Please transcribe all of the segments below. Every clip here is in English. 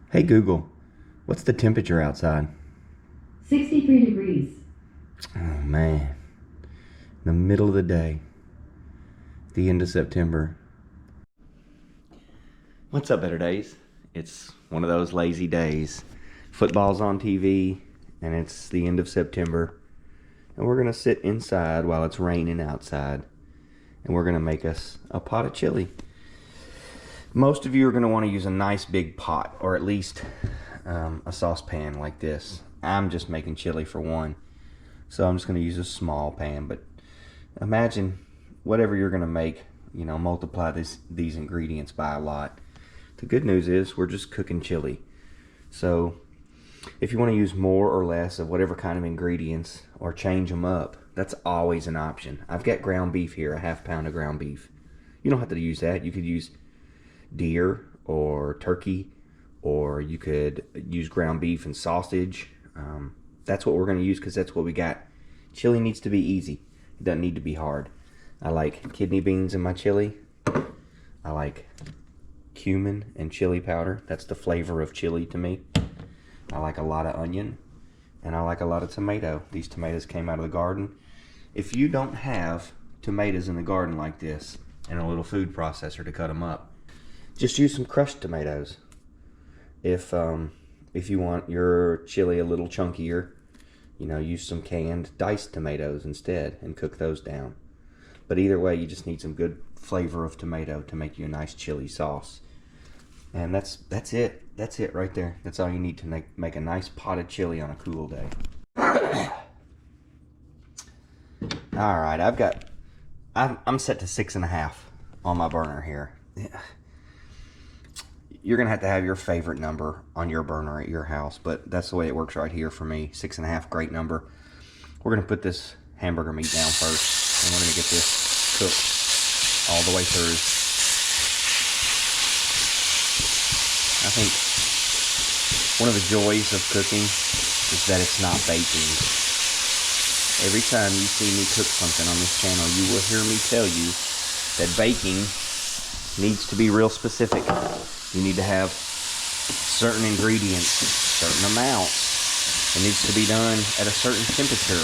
Hey Google, what's the temperature outside? 63 degrees. Oh man, the middle of the day, the end of September. What's up, Better Days? It's one of those lazy days. Football's on TV, and it's the end of September, and we're gonna sit inside while it's raining outside, and we're gonna make us a pot of chili. Most of you are gonna want to use a nice big pot, or at least a saucepan like this. I'm just making chili for one, so I'm just going to use a small pan. But imagine whatever you're going to make, multiply these ingredients by a lot. The good news is we're just cooking chili. So if you want to use more or less of whatever kind of ingredients or change them up, that's always an option. I've got ground beef here, a half pound of ground beef. You don't have to use that. You could use deer or turkey, or you could use ground beef and sausage. That's what we're going to use because that's what we got. Chili needs to be easy. It doesn't need to be hard. I like kidney beans in my chili. I like cumin and chili powder. That's the flavor of chili to me. I like a lot of onion, and I like a lot of tomato. These tomatoes came out of the garden. If you don't have tomatoes in the garden like this and a little food processor to cut them up, just use some crushed tomatoes. If you want your chili a little chunkier, use some canned diced tomatoes instead and cook those down. But either way, you just need some good flavor of tomato to make you a nice chili sauce. And that's it. That's it right there. That's all you need to make a nice pot of chili on a cool day. All right, I'm set to 6.5 on my burner here. You're gonna have to have your favorite number on your burner at your house, but that's the way it works right here for me. 6.5, great number. We're gonna put this hamburger meat down first, and we're gonna get this cooked all the way through. I think one of the joys of cooking is that it's not baking. Every time you see me cook something on this channel, you will hear me tell you that baking needs to be real specific. You need to have certain ingredients, certain amounts. It needs to be done at a certain temperature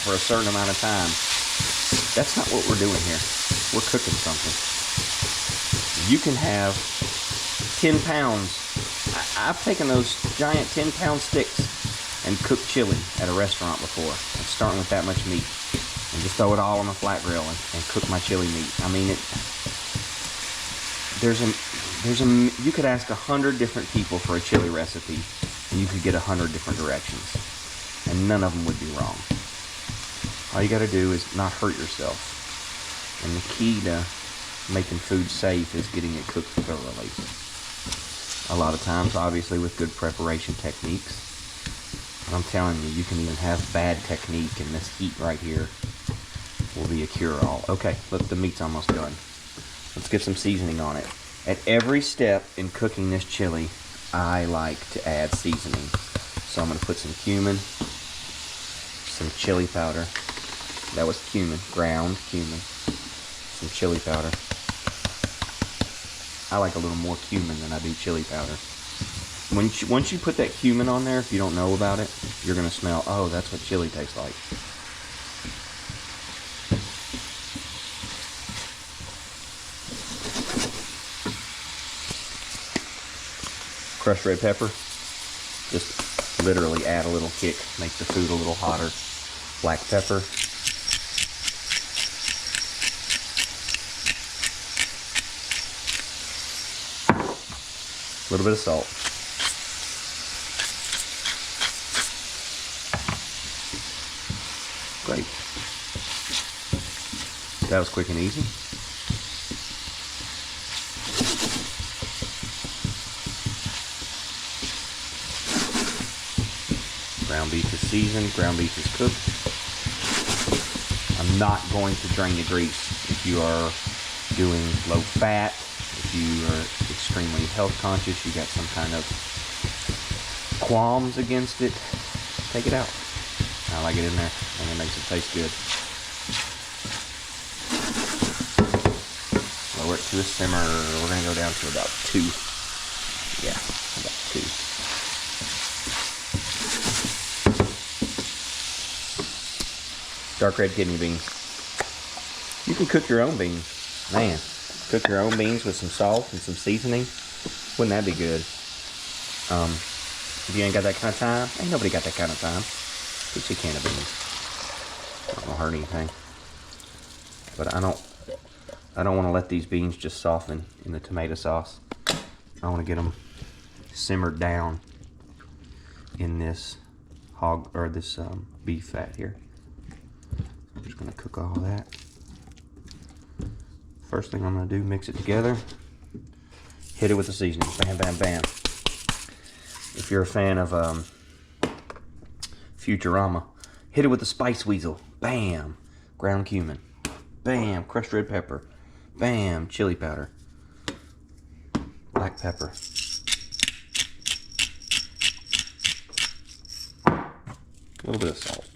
for a certain amount of time. That's not what we're doing here. We're cooking something. You can have 10 pounds. I've taken those giant 10-pound sticks and cooked chili at a restaurant before. I'm starting with that much meat and just throw it all on a flat grill and cook my chili meat. I mean, you could ask 100 different people for a chili recipe and you could get 100 different directions, and none of them would be wrong. All you got to do is not hurt yourself, and the key to making food safe is getting it cooked thoroughly. A lot of times, obviously, with good preparation techniques. And I'm telling you, you can even have bad technique, and this heat right here will be a cure-all. Okay, look, the meat's almost done. Let's get some seasoning on it. At every step in cooking this chili, I like to add seasoning. So I'm going to put some cumin, some chili powder. That was cumin, ground cumin. Some chili powder. I like a little more cumin than I do chili powder. Once you put that cumin on there, if you don't know about it, you're going to smell, oh, that's what chili tastes like. Crushed red pepper, just literally add a little kick, make the food a little hotter. Black pepper. A little bit of salt. Great. That was quick and easy. Ground beef is seasoned, ground beef is cooked. I'm not going to drain the grease. If you are doing low fat, if you are extremely health conscious, you got some kind of qualms against it, take it out. I like it in there, and it makes it taste good. Lower it to a simmer. We're going to go down to about 2. Yeah, Dark red kidney beans. You can cook your own beans. Man, cook your own beans with some salt and some seasoning. Wouldn't that be good? If you ain't got that kind of time, ain't nobody got that kind of time. Get you a can of beans. Not gonna hurt anything. But I don't want to let these beans just soften in the tomato sauce. I want to get them simmered down in this hog or this beef fat here. I'm just gonna cook all that. First thing I'm gonna do, mix it together. Hit it with the seasoning. Bam, bam, bam. If you're a fan of Futurama, hit it with the spice weasel. Bam. Ground cumin. Bam. Crushed red pepper. Bam. Chili powder. Black pepper. A little bit of salt.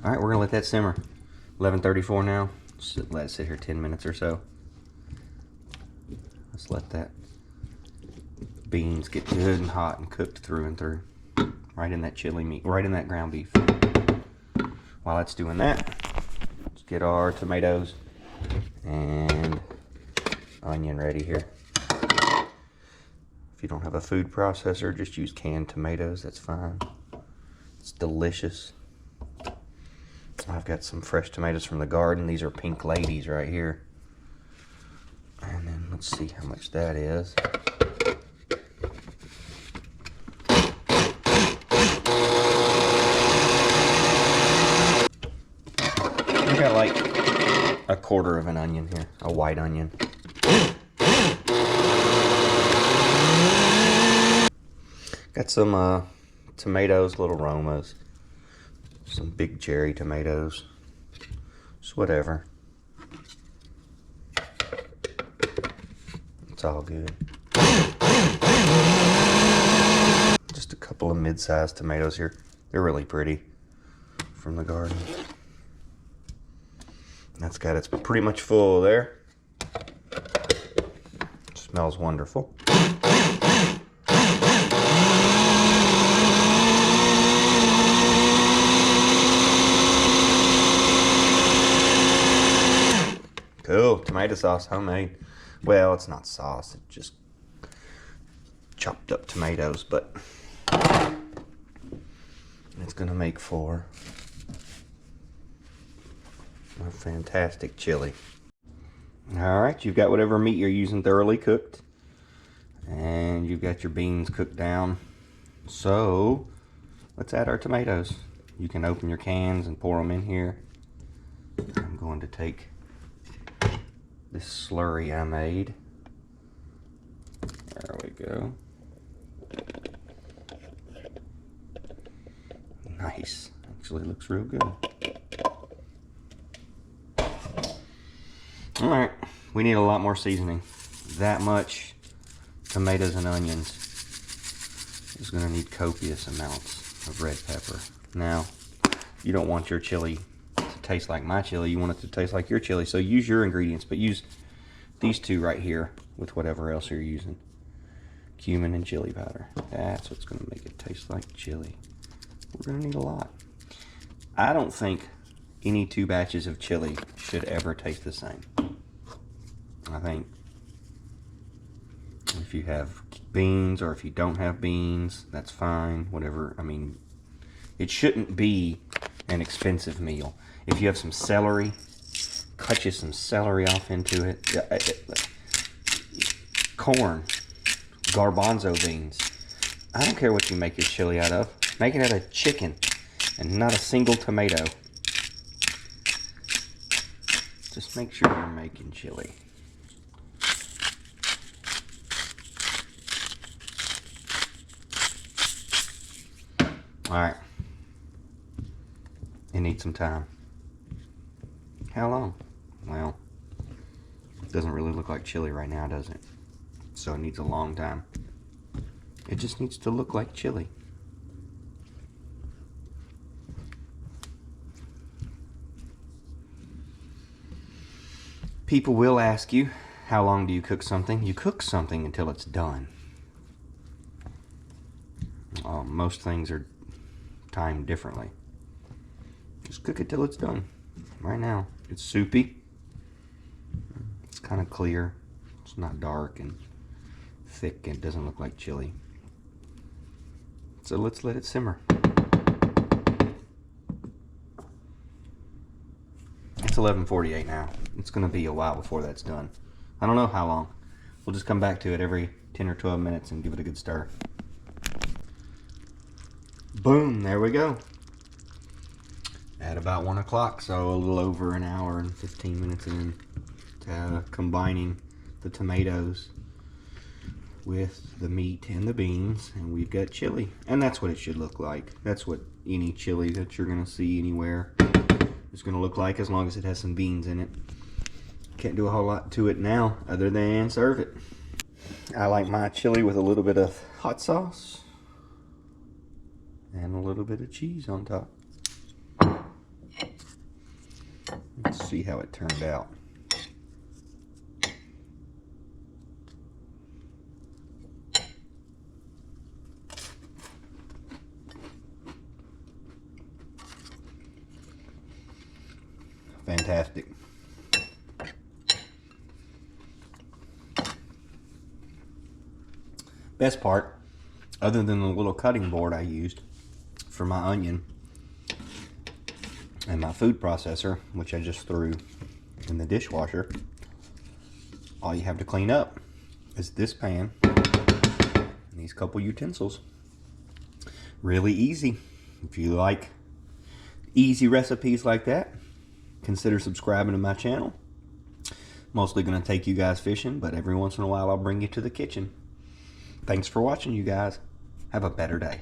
Alright, we're gonna let that simmer. 11:34 now. Let it sit here 10 minutes or so. Let's let that beans get good and hot and cooked through and through. Right in that chili meat, right in that ground beef. While it's doing that, let's get our tomatoes and onion ready here. If you don't have a food processor, just use canned tomatoes, that's fine. It's delicious. I've got some fresh tomatoes from the garden. These are pink ladies right here. And then let's see how much that is. I've got like a quarter of an onion here, a white onion. Got some tomatoes, little Romas. Some big cherry tomatoes. Just whatever. It's all good. Just a couple of mid-sized tomatoes here. They're really pretty from the garden. That's got it's pretty much full there. Smells wonderful. Cool, tomato sauce, homemade. Well, it's not sauce, it's just chopped up tomatoes, but it's gonna make for a fantastic chili. Alright, you've got whatever meat you're using thoroughly cooked, and you've got your beans cooked down. So, let's add our tomatoes. You can open your cans and pour them in here. I'm going to take this slurry I made. There we go. Nice. Actually looks real good. Alright, we need a lot more seasoning. That much tomatoes and onions is going to need copious amounts of red pepper. Now, you don't want your chili to taste like my chili. You want it to taste like your chili. So use your ingredients, but use these two right here with whatever else you're using. Cumin and chili powder. That's what's going to make it taste like chili. We're going to need a lot. I don't think any two batches of chili should ever taste the same. I think if you have beans or if you don't have beans, that's fine. Whatever. I mean, it shouldn't be an expensive meal. If you have some celery, cut you some celery off into it. Corn, garbanzo beans. I don't care what you make your chili out of. Make it out of chicken and not a single tomato. Just make sure you're making chili. Alright. It needs some time. How long? Well, it doesn't really look like chili right now, does it? So it needs a long time. It just needs to look like chili. People will ask you, how long do you cook something? You cook something until it's done. Most things are timed differently. Just cook it till it's done. Right now, it's soupy. It's kind of clear. It's not dark and thick. It doesn't look like chili. So let's let it simmer. It's 11:48 now. It's gonna be a while before that's done. I don't know how long. We'll just come back to it every 10 or 12 minutes and give it a good stir. Boom, there we go. At about 1 o'clock, so a little over an hour and 15 minutes in, combining the tomatoes with the meat and the beans, and we've got chili. And that's what it should look like. That's what any chili that you're gonna see anywhere is gonna look like, as long as it has some beans in it. Can't do a whole lot to it now other than serve it. I like my chili with a little bit of hot sauce and a little bit of cheese on top. Let's see how it turned out. Fantastic. Best part, other than the little cutting board I used for my onion and my food processor, which I just threw in the dishwasher, all you have to clean up is this pan and these couple utensils. Really easy. If you like easy recipes like that, consider subscribing to my channel. Mostly going to take you guys fishing, but every once in a while I'll bring you to the kitchen. Thanks for watching, you guys. Have a better day.